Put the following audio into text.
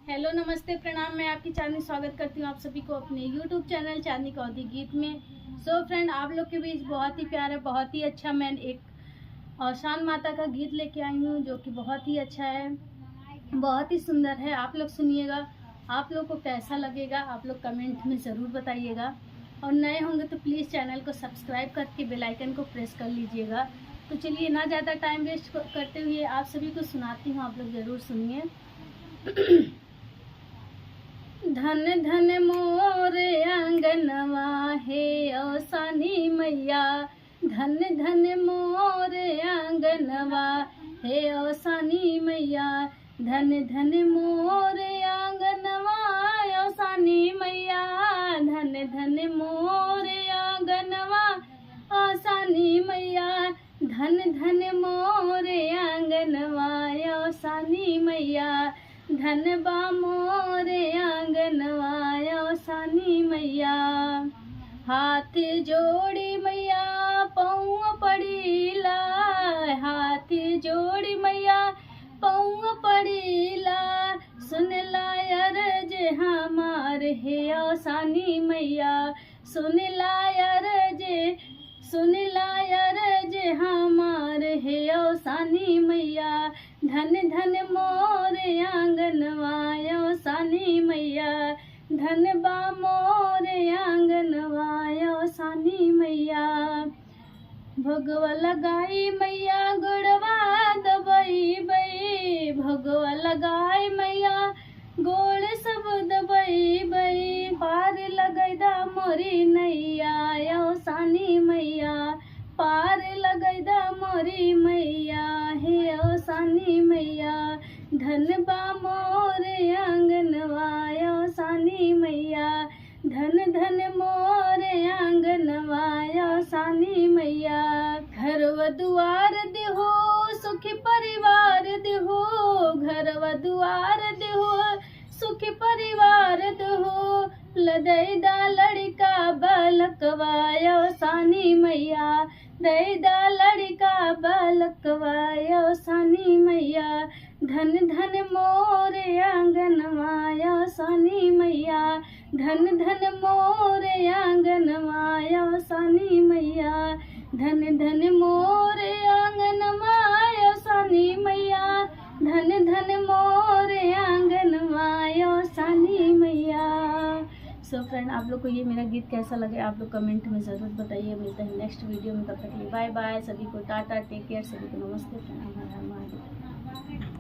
Hello नमस्ते प्रणाम। मैं आपकी चांदनी स्वागत करती हूँ आप सभी को अपने यूट्यूब चैनल चांदनी कौदी गीत में। सो फ्रेंड, आप लोग के बीच बहुत ही प्यारा, बहुत ही अच्छा मैं एक औसान माता का गीत लेके आई हूँ जो कि बहुत ही अच्छा है, बहुत ही सुंदर है। आप लोग सुनिएगा, आप लोग को कैसा लगेगा आप लोग कमेंट में ज़रूर बताइएगा। और नए होंगे तो प्लीज़ चैनल को सब्सक्राइब करके बेल आइकन को प्रेस कर लीजिएगा। तो चलिए ना ज़्यादा टाइम वेस्ट करते हुए आप सभी को सुनाती हूँ, आप लोग ज़रूर सुनिए। धन धन मोरे आंगनवा है औसानी मैया, धन धन मोरे आंगनवा है औसानी मैया, धन धन मोरे आंगनवा औसानी मैया, धन धन मोरे आंगनवा औसानी मैया, धन धन मोरे आंगनवा औसानी मैया, धन बा मोरे आंगनवा औसानी मैया। हाथ जोड़ी मैया पौआ पड़ीला, हाथ जोड़ी मैया पौआ पड़ीला, सुन लायर जे हमार है औसानी मैया, सुन लायर जे हमार है औसानी मैया, धन धन मोरे आंगनवा औसानी मैया, धन बा मोरे आंगनवा औसानी मैया। भगवा लगाई मैया गोड़वा दबई बई, भगवा लगाई मैया गोड़ सब दबई बई, पार लगैदा मोरी नैया औसानी मैया, पार लगैदा मोरी मैया हे औसानी मैया, धन बा मोरे आंगनवा औसानी मैया, धन धन मोरे आंगनवा औसानी मैया। घरवा दुआर देहो सुखी परिवार देहो, घरवा दुआर देहो सुखी परिवार देहो, लदैदा लड़का बालकवा औसानी मैया, दैदा लड़का बालकवा औसानी मैया, धन धन मोरे आंगनवा औसानी मैया, धन धन मोरे आंगनवा औसानी मैया, धन धन मोरे आंगनवा औसानी मैया, धन धन मोरे आंगनवा औसानी मैया। सो फ्रेंड, आप लोग को ये मेरा गीत कैसा लगे आप लोग कमेंट में ज़रूर बताइए। मिलते हैं नेक्स्ट वीडियो में, तब तक के लिए बाय बाय। सभी को टाटा, टेक केयर, सभी को नमस्ते, प्रणाम, हर हर महादेव।